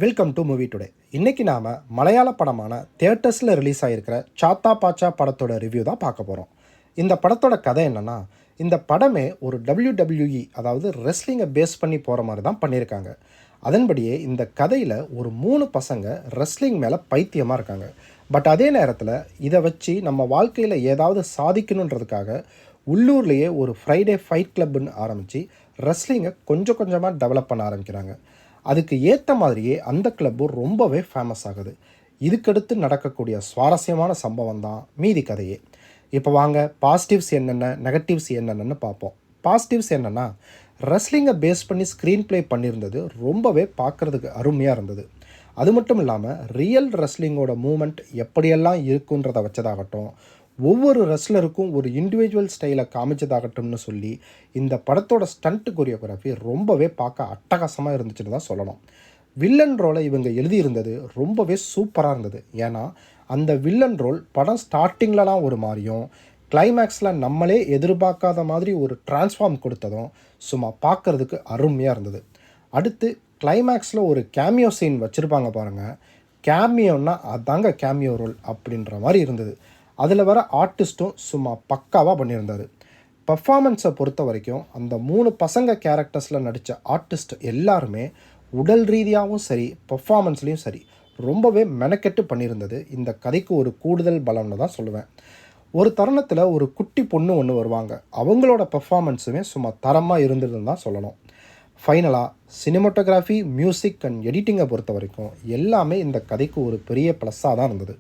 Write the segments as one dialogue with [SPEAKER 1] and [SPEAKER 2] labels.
[SPEAKER 1] Welcome to movie today. இன்றைக்கி நாம் மலையாள படமான தியேட்டர்ஸில் ரிலீஸ் ஆகிருக்கிற சாத்தா பாச்சா படத்தோட ரிவ்யூ தான் பார்க்க போகிறோம். இந்த படத்தோட கதை என்னென்னா, இந்த படமே ஒரு WWE, அதாவது ரெஸ்லிங்கை பேஸ் பண்ணி போகிற மாதிரி தான் பண்ணியிருக்காங்க. அதன்படியே இந்த கதையில் ஒரு 3 பசங்க ரெஸ்லிங் மேலே பைத்தியமாக இருக்காங்க. பட் அதே நேரத்தில் இதை வச்சு நம்ம வாழ்க்கையில் ஏதாவது சாதிக்கணுன்றதுக்காக உள்ளூர்லேயே ஒரு ஃப்ரைடே ஃபைட் கிளப்னு ஆரம்பித்து ரெஸ்லிங்கை கொஞ்சம் கொஞ்சமாக டெவலப் பண்ண ஆரம்பிக்கிறாங்க. அதுக்கு ஏற்ற மாதிரியே அந்த கிளப்பு ரொம்பவே ஃபேமஸ் ஆகுது. இதுக்கடுத்து நடக்கக்கூடிய சுவாரஸ்யமான சம்பவம் தான் மீதி கதையே. இப்போ வாங்க பாசிட்டிவ்ஸ் என்னென்ன, நெகட்டிவ்ஸ் என்னென்னு பார்ப்போம். பாசிட்டிவ்ஸ் என்னென்னா, ரெஸ்லிங்கை பேஸ் பண்ணி ஸ்க்ரீன் ப்ளே பண்ணியிருந்தது ரொம்பவே பார்க்குறதுக்கு அருமையாக இருந்தது. அது மட்டும் இல்லாமல் ரியல் ரெஸ்லிங்கோட மூமெண்ட் எப்படியெல்லாம் இருக்குன்றதை வச்சதாகட்டும், ஒவ்வொரு ரெஸ்லருக்கும் ஒரு இண்டிவிஜுவல் ஸ்டைலை காமிச்சதாகட்டும்னு சொல்லி இந்த படத்தோட ஸ்டண்ட் கொரியோகிராஃபி ரொம்பவே பார்க்க அட்டகாசமாக இருந்துச்சுன்னு தான் சொல்லணும். வில்லன் ரோலை இவங்க எழுதியிருந்தது ரொம்பவே சூப்பராக இருந்தது. ஏன்னா அந்த வில்லன் ரோல் படம் ஸ்டார்டிங்லலாம் ஒரு மாதிரியும், கிளைமேக்ஸில் நம்மளே எதிர்பார்க்காத மாதிரி ஒரு டிரான்ஸ்ஃபார்ம் கொடுத்ததும் சும்மா பார்க்குறதுக்கு அருமையாக இருந்தது. அடுத்து கிளைமேக்ஸில் ஒரு கேமியோ சீன் வச்சுருப்பாங்க பாருங்கள். கேமியோன்னா அதாங்க கேமியோ ரோல் அப்படின்ற மாதிரி இருந்தது. அதில் வர ஆர்டிஸ்ட்டும் சும்மா பக்காவாக பண்ணியிருந்தார். பர்ஃபார்மன்ஸை பொறுத்த வரைக்கும் அந்த 3 பசங்க கேரக்டர்ஸில் நடித்த ஆர்டிஸ்ட் எல்லாருமே உடல் ரீதியாகவும் சரி, பர்ஃபார்மன்ஸ்லேயும் சரி ரொம்பவே மெனக்கெட்டு பண்ணியிருந்தது இந்த கதைக்கு ஒரு கூடுதல் பலம்னு தான் சொல்லுவேன். ஒரு தருணத்தில் ஒரு குட்டி பொண்ணு ஒன்று வருவாங்க. அவங்களோட பர்ஃபார்மன்ஸுமே சும்மா தரமாக இருந்ததுன்னு தான் சொல்லணும். ஃபைனலாக சினிமாட்டோகிராஃபி, மியூசிக் அண்ட் எடிட்டிங்கை பொறுத்த வரைக்கும் எல்லாமே இந்த கதைக்கு ஒரு பெரிய ப்ளஸ்ஸாக தான் இருந்தது.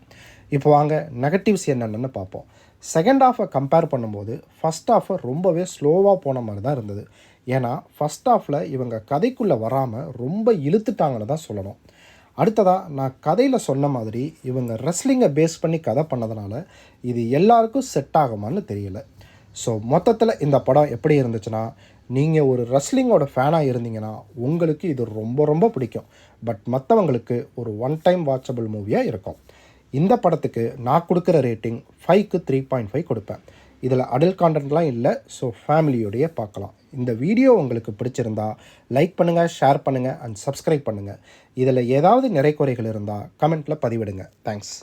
[SPEAKER 1] இப்போ வாங்க நெகட்டிவ்ஸ் என்னென்னு பார்ப்போம். செகண்ட் ஹாஃபை கம்பேர் பண்ணும்போது ஃபஸ்ட் ஹாஃபை ரொம்பவே ஸ்லோவாக போன மாதிரி தான் இருந்தது. ஏன்னா ஃபஸ்ட் ஹாஃபில் இவங்க கதைக்குள்ளே வராமல் ரொம்ப இழுத்துட்டாங்கன்னு தான் சொல்லணும். அடுத்ததாக நான் கதையில் சொன்ன மாதிரி இவங்க ரெஸ்லிங்கை பேஸ் பண்ணி கதை பண்ணதுனால இது எல்லாருக்கும் செட் ஆகுமான்னு தெரியல. ஸோ மொத்தத்தில் இந்த படம் எப்படி இருந்துச்சுன்னா, நீங்கள் ஒரு ரெஸ்லிங்கோட ஃபேனாக இருந்தீங்கன்னா உங்களுக்கு இது ரொம்ப ரொம்ப பிடிக்கும். பட் மற்றவங்களுக்கு ஒரு ஒன் டைம் வாட்சபிள் மூவியாக இருக்கும். இந்த படத்துக்கு நான் கொடுக்குற ரேட்டிங் 5க்கு 3.5 கொடுப்பேன். இதில் அடல்ட் கான்டென்ட்லாம் இல்லை. ஸோ ஃபேமிலியோடையே பார்க்கலாம். இந்த வீடியோ உங்களுக்கு பிடிச்சிருந்தா லைக் பண்ணுங்கள், ஷேர் பண்ணுங்கள் அண்ட் சப்ஸ்கிரைப் பண்ணுங்கள். இதில் ஏதாவது நிறை குறைகள் இருந்தால் கமெண்ட்டில் பதிவிடுங்க. தேங்க்ஸ்.